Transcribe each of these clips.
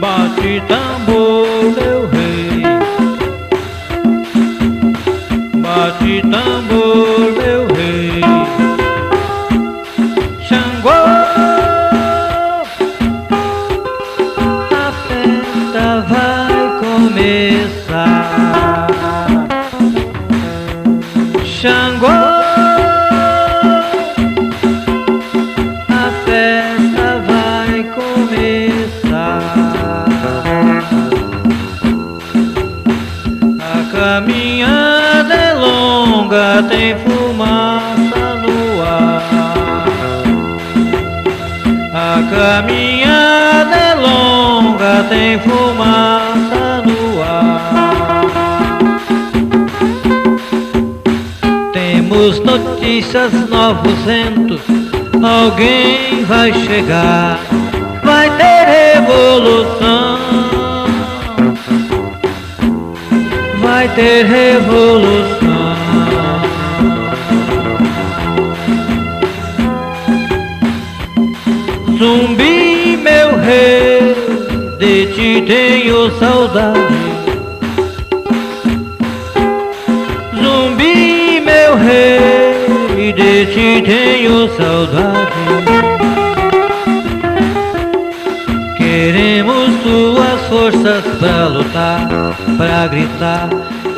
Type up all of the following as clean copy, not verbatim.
Bate tambor, meu rei. Bate tambor, meu rei. Xangô, a festa vai começar. Xangô, a festa vai começar. A caminhada é longa, tem fumaça no ar. A caminhada é longa, tem fumaça no ar. Temos notícias, novos ventos, alguém vai chegar. Vai ter revolução, vai ter revolução. Zumbi, meu rei, de ti tenho saudade. Zumbi, meu rei, de ti tenho saudade. Queremos tuas forças pra lutar, pra gritar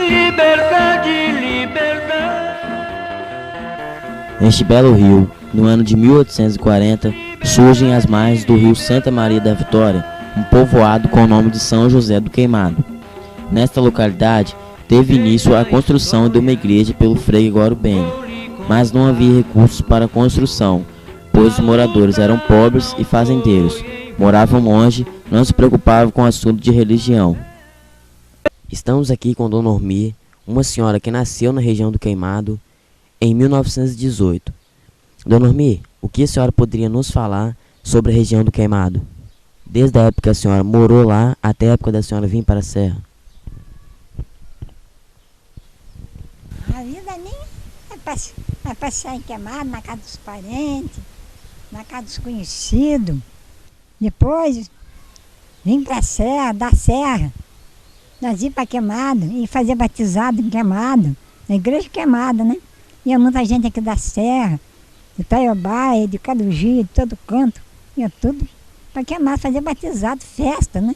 liberdade, liberdade. Neste belo rio, no ano de 1840, surgem às margens do rio Santa Maria da Vitória, um povoado com o nome de São José do Queimado. Nesta localidade, teve início a construção de uma igreja pelo Frei Guarubeni, mas não havia recursos para a construção, pois os moradores eram pobres e fazendeiros, moravam longe, não se preocupavam com o assunto de religião. Estamos aqui com Dona Ormi, uma senhora que nasceu na região do Queimado em 1918. Dona Ormi, o que a senhora poderia nos falar sobre a região do Queimado? Desde a época que a senhora morou lá até a época da senhora vir para a Serra. A vida minha é passear em Queimado, na casa dos parentes, na casa dos conhecidos. Depois vim para a Serra, da Serra. Nós íamos para Queimado e fazer batizado em Queimado, na igreja Queimada, né? Ia muita gente aqui da Serra, de Itaiobá, de Carugi, de todo canto. Ia tudo para Queimado, fazer batizado, festa, né?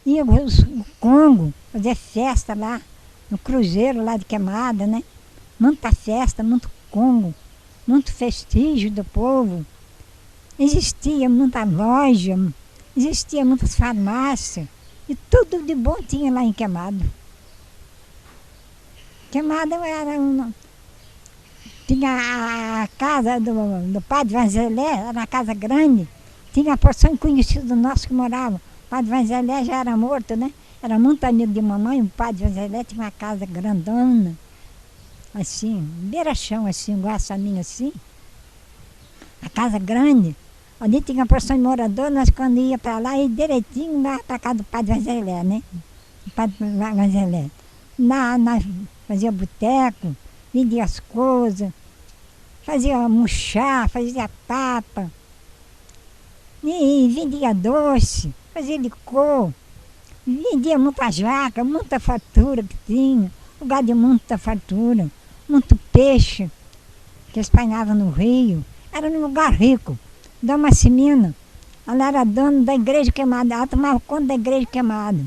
Ia o Congo, fazer festa lá, no cruzeiro lá de Queimada, né? Muita festa, muito Congo, muito festígio do povo. Existia muita loja, existia muitas farmácias, e tudo de bom tinha lá em Queimado. Queimado era tinha a casa do padre Vanzelé, era uma casa grande, tinha a porção conhecida nosso que morava. O padre Vanzelé já era morto, né? Era muito amigo de mamãe, o padre Vanzelé tinha uma casa grandona, assim, beira-chão, assim, igual essa minha, assim. A casa grande. Ali tinha uma porção de morador, nós quando ia para lá, ia direitinho lá para casa do padre Vanzelé, né? O padre Vanzelé. Nós fazia boteco, vendia as coisas, fazia muxá, fazia papa, e vendia doce, fazia licor, vendia muita jaca, muita fartura que tinha, lugar de muita fartura, muito peixe que espalhava no rio. Era um lugar rico. Dona Simina, ela era dona da igreja Queimada, ela tomava conta da igreja Queimada.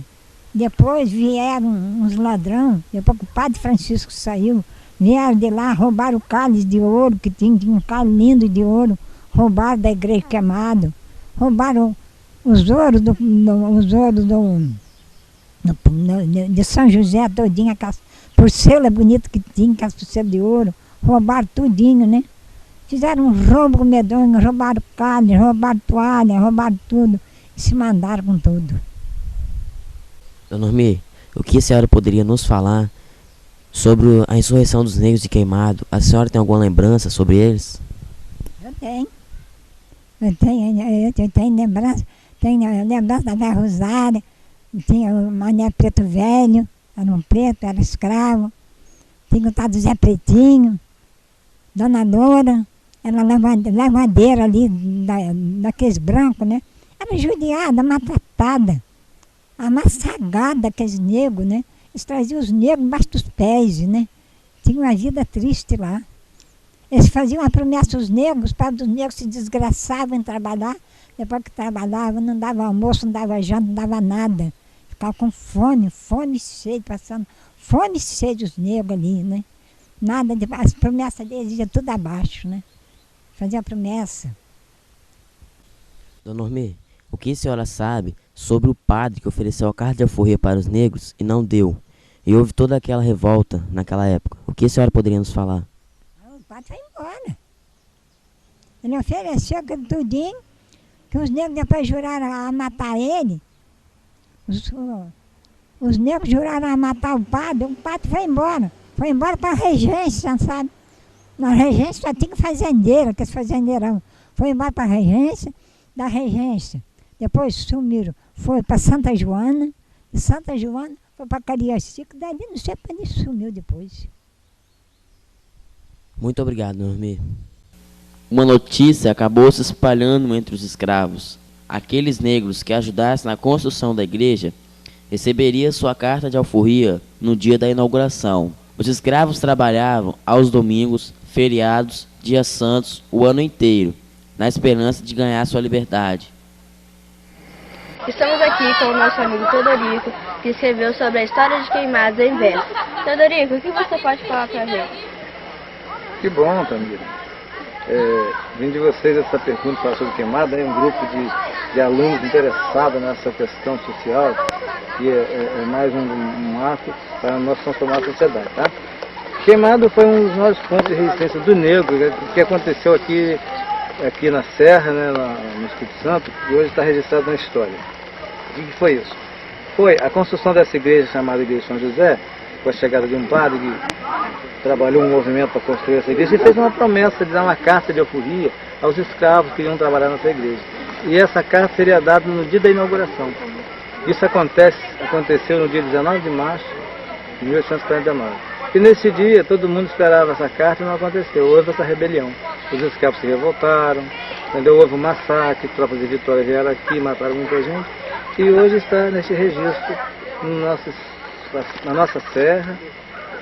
Depois vieram uns ladrões, depois que o padre Francisco saiu, vieram de lá, roubaram o cálice de ouro que tinha um cálice lindo de ouro, roubaram da igreja Queimada, roubaram os ouros de São José todinho, aquelas porcela bonita que tinha, aquelas porcelas de ouro, roubaram tudinho, né? Fizeram um roubo medonho, roubaram carne, roubaram toalha, roubaram tudo e se mandaram com tudo. Dona Ormi, o que a senhora poderia nos falar sobre a insurreição dos negros de Queimado? A senhora tem alguma lembrança sobre eles? Eu tenho lembrança, tenho lembrança da Velha Rosária, tinha o Mané Preto Velho, era um preto, era escravo, tinha o tal do Zé Pretinho, Dona Loura, era lavadeira ali, daqueles brancos, né? Era judiada, maltratada, amassagada, aqueles negros, né? Eles traziam os negros embaixo dos pés, né? Tinha uma vida triste lá. Eles faziam uma promessa aos negros, para os negros se desgraçavam em trabalhar. Depois que trabalhavam, não dava almoço, não dava janta, não dava nada. Ficavam com fome, fome e sede, passando fome e sede os negros ali, né? Nada, as promessas deles iam tudo abaixo, né? Fazia promessa. Dona Ormê, o que a senhora sabe sobre o padre que ofereceu a carta de alforria para os negros e não deu? E houve toda aquela revolta naquela época. O que a senhora poderia nos falar? O padre foi embora. Ele ofereceu aquilo tudinho, que os negros depois juraram a matar ele. Os negros juraram a matar o padre foi embora. Foi embora para a regência, sabe? Na regência só tinha fazendeiro, aqueles fazendeirão. Foi embora para a regência, da regência. Depois sumiram. Foi para Santa Joana, de Santa Joana foi para Cariacica, dali não sei para onde sumiu depois. Muito obrigado, Dona Ormê. Uma notícia acabou se espalhando entre os escravos. Aqueles negros que ajudassem na construção da igreja receberiam sua carta de alforria no dia da inauguração. Os escravos trabalhavam aos domingos, feriados, dias santos, o ano inteiro, na esperança de ganhar sua liberdade. Estamos aqui com o nosso amigo Teodorico, que escreveu sobre a história de Queimados em verso. Teodorico, o que você pode falar para a gente? Que bom, Tamira. Vim de vocês essa pergunta falar sobre Queimada, um grupo de alunos interessados nessa questão social, que é mais um ato para nós transformar a sociedade, tá? Queimado foi um dos maiores pontos de resistência do negro, que aconteceu aqui na Serra, né, no Espírito Santo, e hoje está registrado na história. O que foi isso? Foi a construção dessa igreja chamada Igreja de São José, com a chegada de um padre que trabalhou um movimento para construir essa igreja e fez uma promessa de dar uma carta de alforria aos escravos que iam trabalhar nessa igreja. E essa carta seria dada no dia da inauguração. Isso aconteceu no dia 19 de março de 1849. E nesse dia todo mundo esperava essa carta e não aconteceu. Houve essa rebelião. Os escravos se revoltaram, entendeu? Houve um massacre, tropas de Vitória vieram aqui, mataram muita gente. E hoje está nesse registro na nossa serra,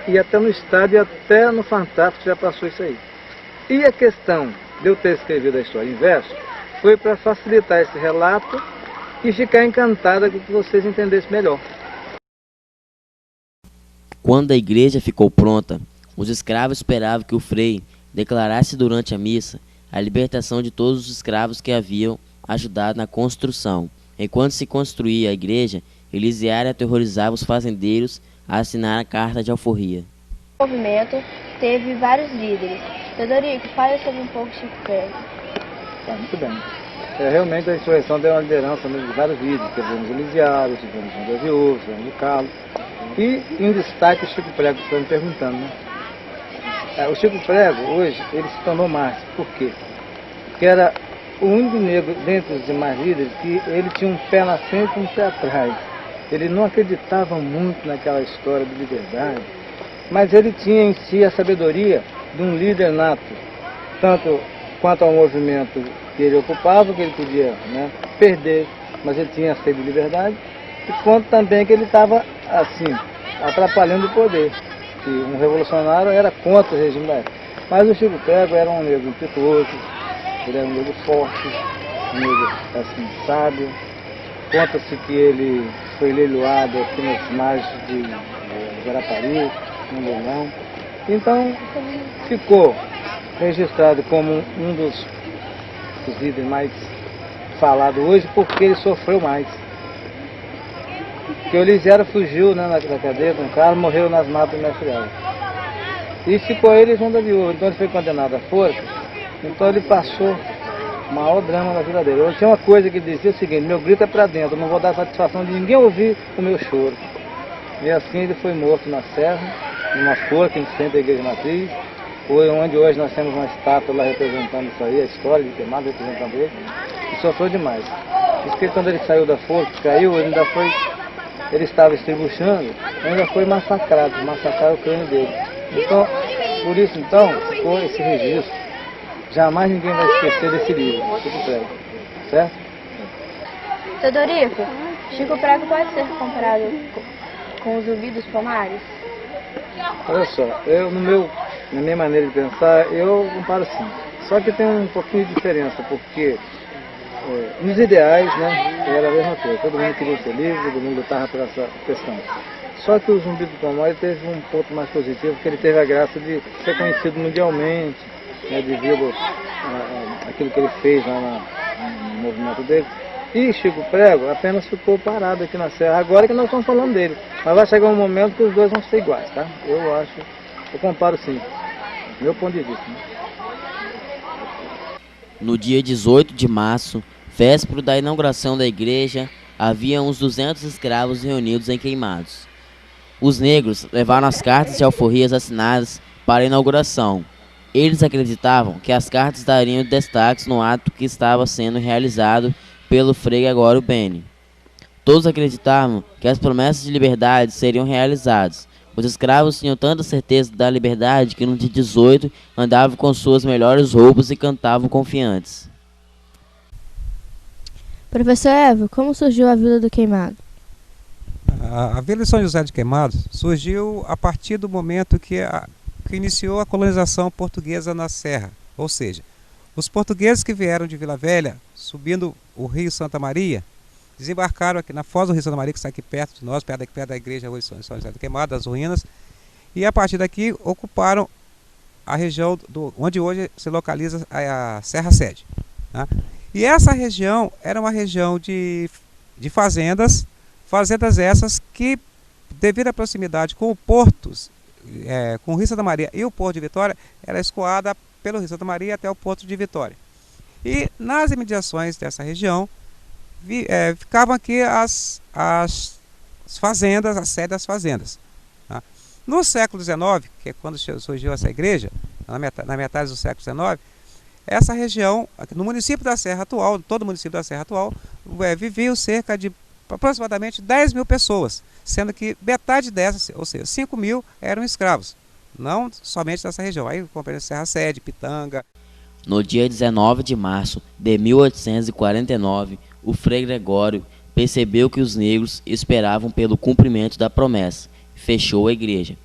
e até no estado e até no Fantástico já passou isso aí. E a questão de eu ter escrevido a história em verso foi para facilitar esse relato e ficar encantada com que vocês entendessem melhor. Quando a igreja ficou pronta, os escravos esperavam que o frei declarasse durante a missa a libertação de todos os escravos que haviam ajudado na construção. Enquanto se construía a igreja, Elisiário aterrorizava os fazendeiros a assinar a carta de alforria. O movimento teve vários líderes. Teodorico, fale sobre um pouco Chico Prego. Tá, muito bem. Realmente a insurreição deu uma liderança de vários líderes. Tivemos Elisiário, tivemos João das Viúvas, tivemos o Carlos. E em destaque o Chico Prego, que estão me perguntando, né? O Chico Prego, hoje, ele se tornou mártir. Por quê? Porque era o único negro, dentre os demais líderes, que ele tinha um pé na frente e um pé atrás. Ele não acreditava muito naquela história de liberdade, mas ele tinha em si a sabedoria de um líder nato, tanto quanto ao movimento que ele ocupava, que ele podia, né, perder, mas ele tinha a sede de liberdade, e quanto também que ele estava, assim, atrapalhando o poder, que um revolucionário era contra o regime da época. Mas o Chico Prego era um negro impetuoso, ele era um negro forte, um negro, assim, sábio. Conta-se que ele foi leiloado aqui nas margens de Guarapari, no Leilão. Então, ficou registrado como um dos líderes mais falados hoje, porque ele sofreu mais. Porque o Elisiário fugiu, né, da cadeia com o Carlos, morreu nas matas do Mestre Alves. E ficou ele junto da viúva. Então ele foi condenado à forca. Então ele passou o maior drama na vida dele. Eu tinha uma coisa que dizia o seguinte: meu grito é para dentro, eu não vou dar satisfação de ninguém ouvir o meu choro. E assim ele foi morto na serra, numa forca em frente à igreja matriz, onde hoje nós temos uma estátua lá representando isso aí, a história de Queimado representando ele, e sofreu demais. Diz que quando ele saiu da forca, caiu, ele estava estribuchando, ainda foi massacraram o crânio dele. Então, por isso então, ficou esse registro. Jamais ninguém vai esquecer desse livro, Chico Prego, certo? Teodorico, Chico Prego pode ser comparado com o Zumbi dos Palmares? Olha só, na minha maneira de pensar, eu comparo sim. Só que tem um pouquinho de diferença, porque nos ideais, né, era a mesma coisa. Todo mundo queria ser livre, todo mundo lutava por essa questão. Só que o Zumbi dos Palmares teve um ponto mais positivo, que ele teve a graça de ser conhecido mundialmente, né, devido àquilo que ele fez lá no movimento dele. E Chico Prego apenas ficou parado aqui na Serra, agora que nós estamos falando dele. Mas vai chegar um momento que os dois vão ser iguais, tá? Eu comparo sim, do meu ponto de vista. Né? No dia 18 de março, véspera da inauguração da igreja, havia uns 200 escravos reunidos em Queimados. Os negros levaram as cartas e alforrias assinadas para a inauguração. Eles acreditavam que as cartas dariam destaques no ato que estava sendo realizado pelo Frei Gregório Beni. Todos acreditavam que as promessas de liberdade seriam realizadas. Os escravos tinham tanta certeza da liberdade que no dia 18 andavam com suas melhores roupas e cantavam confiantes. Professor Evo, como surgiu a Vila do Queimado? A Vila de São José de Queimados surgiu a partir do momento que iniciou a colonização portuguesa na Serra. Ou seja, os portugueses que vieram de Vila Velha, subindo o rio Santa Maria, desembarcaram aqui na foz do rio Santa Maria, que está aqui perto de nós, perto da igreja hoje São José do Queimado, das ruínas, e a partir daqui ocuparam a região onde hoje se localiza a Serra Sede. Tá? E essa região era uma região de fazendas essas que, devido à proximidade com o porto, com o rio Santa Maria e o porto de Vitória, era escoada pelo rio Santa Maria até o porto de Vitória. E nas imediações dessa região, ficavam aqui as fazendas, a sede das fazendas. Tá? No século XIX, que é quando surgiu essa igreja, na metade do século XIX, essa região, no município da Serra atual, todo o município da Serra atual, viviam cerca de aproximadamente 10 mil pessoas, sendo que metade dessas, ou seja, 5 mil, eram escravos, não somente dessa região. Aí compreende Serra Sede, Pitanga. No dia 19 de março de 1849, o Frei Gregório percebeu que os negros esperavam pelo cumprimento da promessa e fechou a igreja.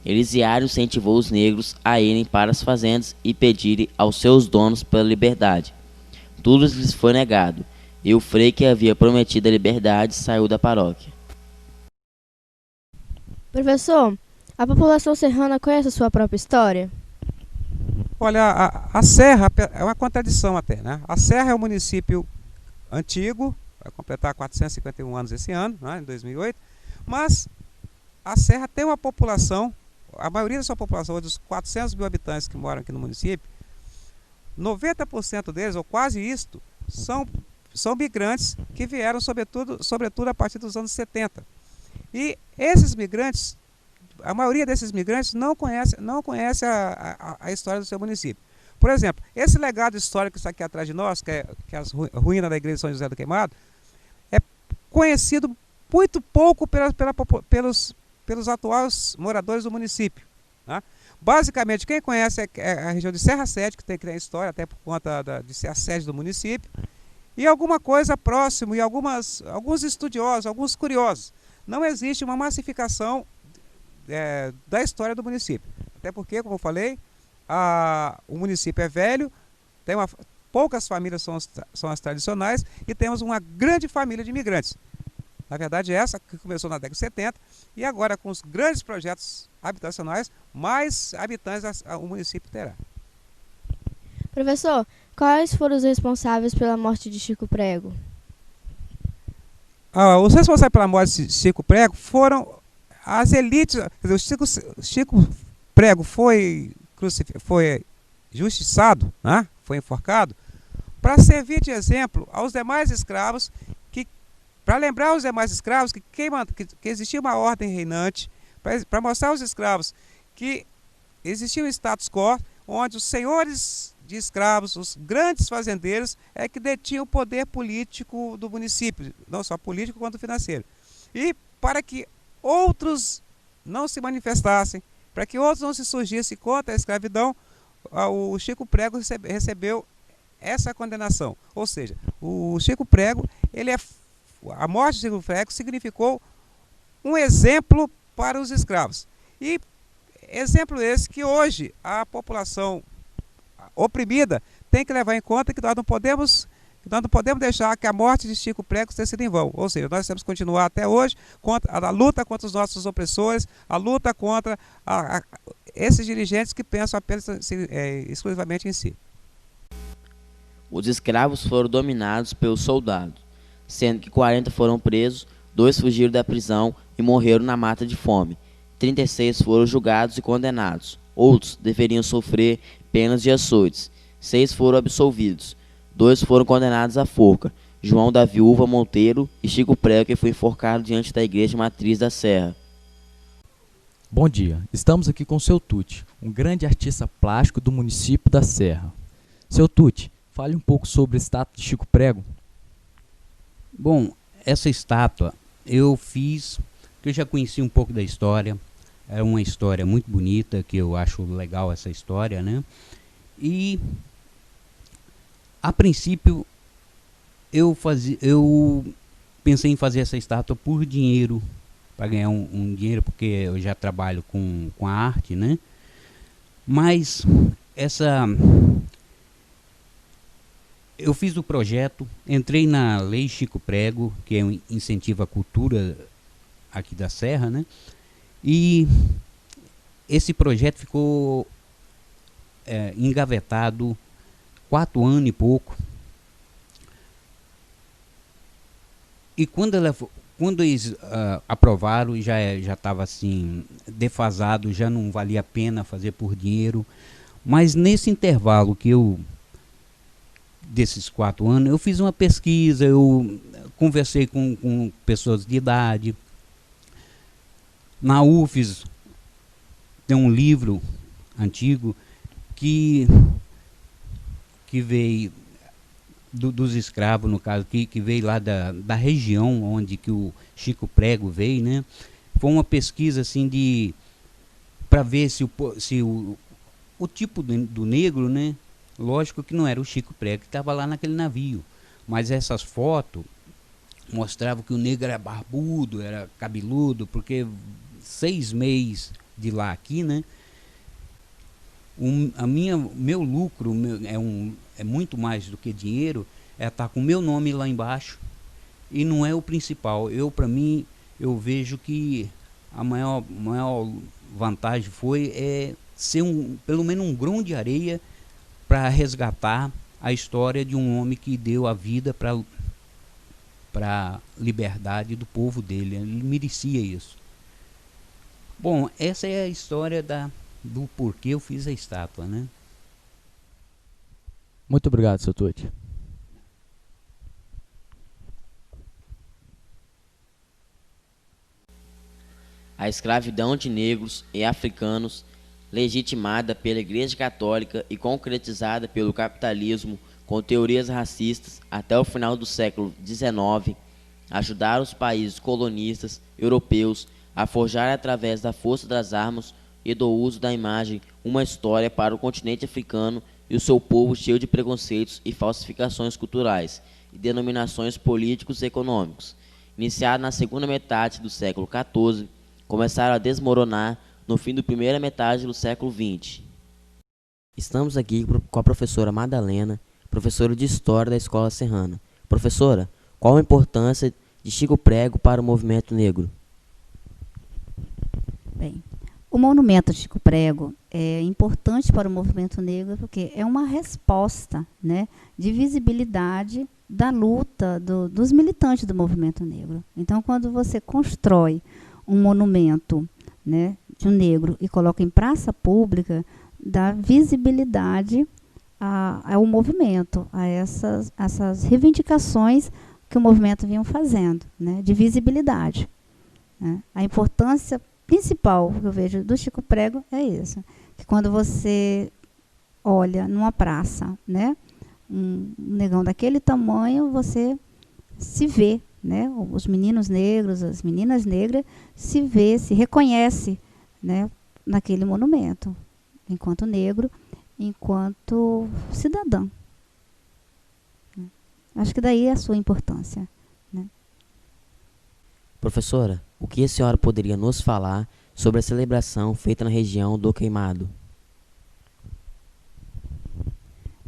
Elisiário incentivou os negros a irem para as fazendas e pedirem aos seus donos pela liberdade. Tudo lhes foi negado, e o frei que havia prometido a liberdade saiu da paróquia. Professor, a população serrana conhece a sua própria história? Olha, a Serra é uma contradição até, né? A Serra é um município antigo, vai completar 451 anos esse ano, né, em 2008, mas a Serra tem uma população, a maioria da sua população, dos 400 mil habitantes que moram aqui no município, 90% deles, ou quase isto, são migrantes que vieram sobretudo a partir dos anos 70. E esses migrantes, a maioria desses migrantes não conhece a história do seu município. Por exemplo, esse legado histórico que está aqui atrás de nós, que é as ruínas da igreja de São José do Queimado, é conhecido muito pouco pelos atuais moradores do município. Tá? Basicamente, quem conhece é a região de Serra Sede, que tem história até por conta de ser a sede do município, e alguma coisa próximo, e alguns estudiosos, alguns curiosos. Não existe uma massificação da história do município. Até porque, como eu falei, o município é velho, poucas famílias são as tradicionais e temos uma grande família de imigrantes. Na verdade, essa que começou na década de 70 e agora com os grandes projetos habitacionais, mais habitantes o município terá. Professor, quais foram os responsáveis pela morte de Chico Prego? Os responsáveis pela morte de Chico Prego foram as elites. Quer dizer, o Chico Prego foi justiçado, né? Foi enforcado, para servir de exemplo aos demais escravos, para lembrar aos demais escravos que existia uma ordem reinante, para mostrar aos escravos que existia um status quo, onde os senhores de escravos, os grandes fazendeiros, que detinham o poder político do município, não só político quanto financeiro. E para que outros não se manifestassem, para que outros não se surgissem contra a escravidão, o Chico Prego recebeu essa condenação. Ou seja, o Chico Prego ele é a morte de Chico Prego significou um exemplo para os escravos. E exemplo esse que hoje a população oprimida tem que levar em conta, que nós não podemos deixar que a morte de Chico Prego tenha sido em vão. Ou seja, nós temos que continuar até hoje a luta contra os nossos opressores, a luta contra esses dirigentes que pensam apenas exclusivamente em si. Os escravos foram dominados pelos soldados, sendo que 40 foram presos, 2 fugiram da prisão e morreram na mata de fome. 36 foram julgados e condenados. Outros deveriam sofrer penas de açoites. 6 foram absolvidos. 2 foram condenados à forca. João da Viúva Monteiro e Chico Prego, que foi enforcado diante da igreja matriz da Serra. Bom dia, estamos aqui com o seu Tuti, um grande artista plástico do município da Serra. Seu Tuti, fale um pouco sobre a estátua de Chico Prego. Bom, essa estátua eu fiz, porque eu já conheci um pouco da história. É uma história muito bonita, que eu acho legal essa história, né? E a princípio eu pensei em fazer essa estátua por dinheiro, para ganhar um dinheiro, porque eu já trabalho com a arte, né? Mas eu fiz o projeto, entrei na Lei Chico Prego, que é um incentivo à cultura aqui da Serra, né? E esse projeto ficou engavetado 4 anos e pouco. E quando eles aprovaram, já estava assim defasado, já não valia a pena fazer por dinheiro. Mas nesse intervalo desses 4 anos, eu fiz uma pesquisa, eu conversei com pessoas de idade. Na UFES tem um livro antigo que veio dos escravos, no caso, que veio lá da região onde que o Chico Prego veio, né? Foi uma pesquisa assim para ver se o tipo do negro, né? Lógico que não era o Chico Prego que estava lá naquele navio, mas essas fotos mostravam que o negro era barbudo, era cabeludo, porque 6 meses de lá aqui, né? Meu lucro é muito mais do que dinheiro, é estar com o meu nome lá embaixo, e não é o principal. Para mim, eu vejo que a maior vantagem foi ser pelo menos um grão de areia para resgatar a história de um homem que deu a vida para a liberdade do povo dele. Ele merecia isso. Bom, essa é a história do porquê eu fiz a estátua, né? Muito obrigado, seu Tuti. A escravidão de negros e africanos, legitimada pela Igreja Católica e concretizada pelo capitalismo com teorias racistas até o final do século XIX, ajudaram os países colonistas europeus a forjar através da força das armas e do uso da imagem uma história para o continente africano e o seu povo cheio de preconceitos e falsificações culturais e denominações políticos e econômicos. Iniciado na segunda metade do século XIV, começaram a desmoronar no fim da primeira metade do século XX. Estamos aqui com a professora Madalena, professora de História da Escola Serrana. Professora, qual a importância de Chico Prego para o movimento negro? Bem, o monumento de Chico Prego é importante para o movimento negro porque é uma resposta, né, de visibilidade da luta dos militantes do movimento negro. Então, quando você constrói um monumento, né, de um negro e coloca em praça pública, dá visibilidade ao movimento, a essas reivindicações que o movimento vinha fazendo, né, de visibilidade, né. A importância principal que eu vejo do Chico Prego é isso, que quando você olha numa praça, né, um negão daquele tamanho, você se vê, né, os meninos negros, as meninas negras, se vê, se reconhece, né, naquele monumento, enquanto negro, enquanto cidadão. Acho que daí é a sua importância, né. Professora, o que a senhora poderia nos falar sobre a celebração feita na região do Queimado?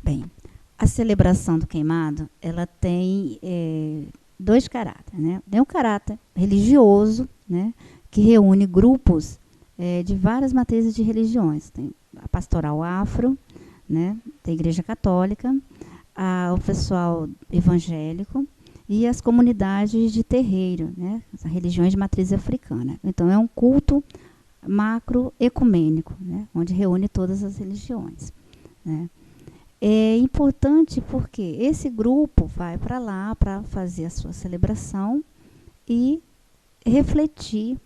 Bem, a celebração do Queimado, ela tem dois caráteres, né? Tem um caráter religioso, né, que reúne grupos de várias matrizes de religiões. Tem a pastoral afro, né, da Igreja Católica, o pessoal evangélico e as comunidades de terreiro, né, as religiões de matriz africana. Então, é um culto macroecumênico, né, onde reúne todas as religiões, né. É importante porque esse grupo vai para lá para fazer a sua celebração e refletir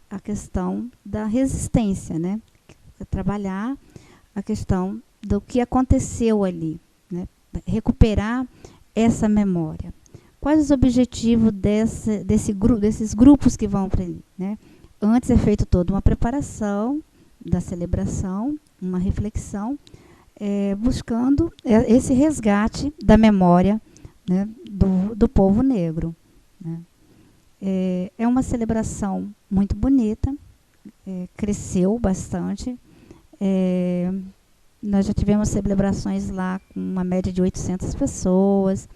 a questão da resistência, né? Trabalhar a questão do que aconteceu ali, né? Recuperar essa memória. Quais os objetivos desses grupos que vão para ali, né? Antes é feito toda uma preparação da celebração, uma reflexão, buscando esse resgate da memória, né, do povo negro, né. É uma celebração muito bonita, cresceu bastante. Nós já tivemos celebrações lá com uma média de 800 pessoas.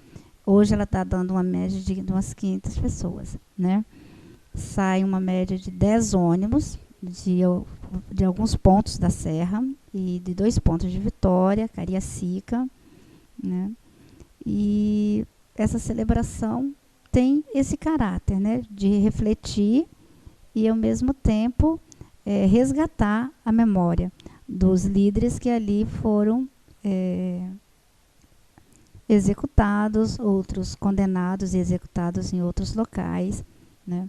Hoje ela está dando uma média de umas 500 pessoas, né. Sai uma média de 10 ônibus de alguns pontos da Serra e de 2 pontos de Vitória, Cariacica, né? E essa celebração tem esse caráter, né, de refletir e, ao mesmo tempo, resgatar a memória dos líderes que ali foram executados, outros condenados e executados em outros locais, né?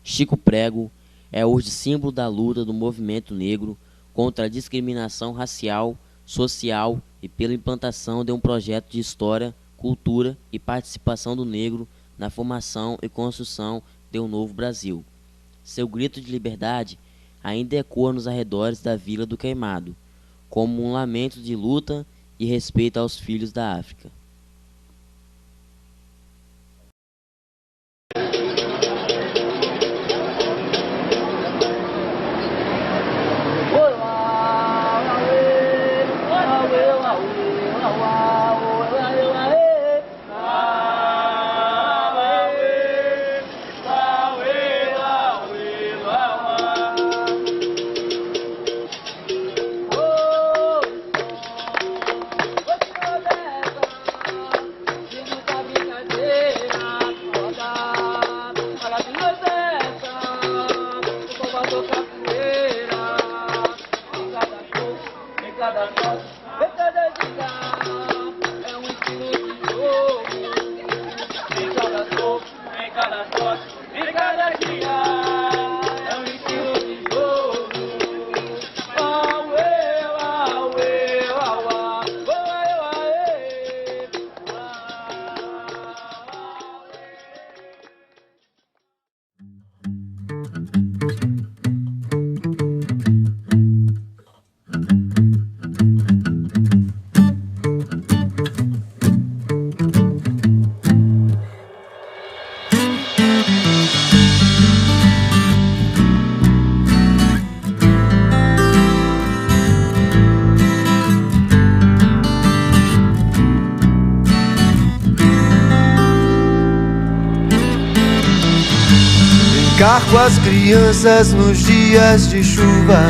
Chico Prego é hoje símbolo da luta do movimento negro contra a discriminação racial, social e pela implantação de um projeto de história, cultura e participação do negro na formação e construção de um novo Brasil. Seu grito de liberdade ainda ecoa nos arredores da Vila do Queimado, como um lamento de luta e respeito aos filhos da África. Brincar com as crianças nos dias de chuva,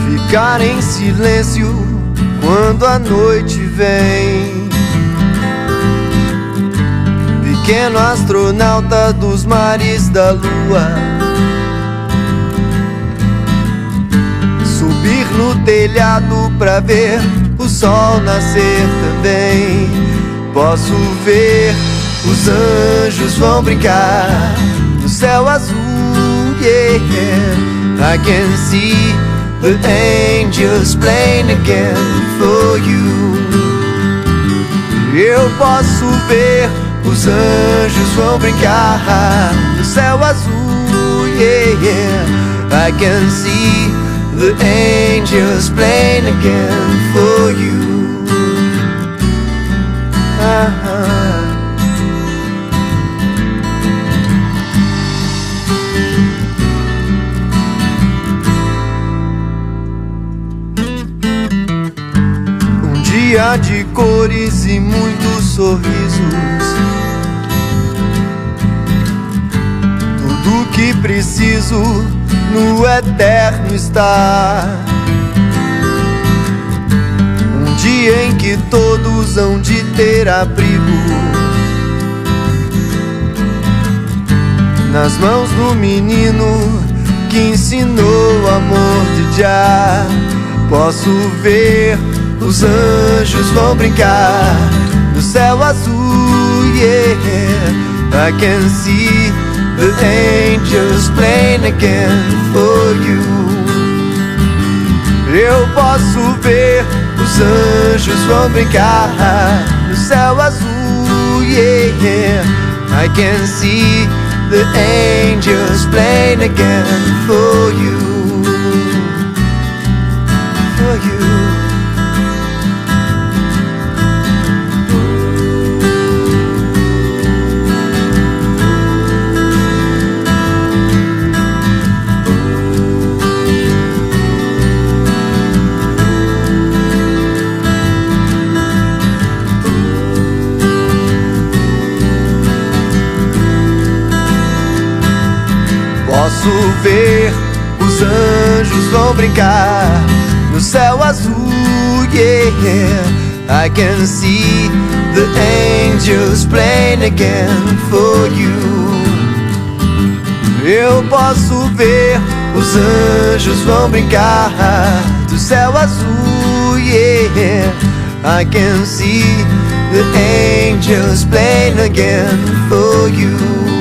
ficar em silêncio quando a noite vem. Pequeno astronauta dos mares da lua, subir no telhado pra ver o sol nascer também. Posso ver os anjos vão brincar no céu azul, yeah. I can see the angels playing again for you. Eu posso ver os anjos vão brincar no céu azul, yeah. I can see the angels playing again for you. Um dia de cores e muitos sorrisos, tudo que preciso no eterno está. Um dia em que todos hão de ter abrigo, nas mãos do menino que ensinou o amor de Jah. Posso ver os anjos vão brincar no céu azul, yeah. I can see the angels playing again for you. Eu posso ver os anjos vão brincar no céu azul, yeah. I can see the angels playing again for you, for you. Posso ver os anjos vão brincar no céu azul, yeah. I can see the angels playing again for you. Eu posso ver os anjos vão brincar do céu azul, yeah. I can see the angels playing again for you.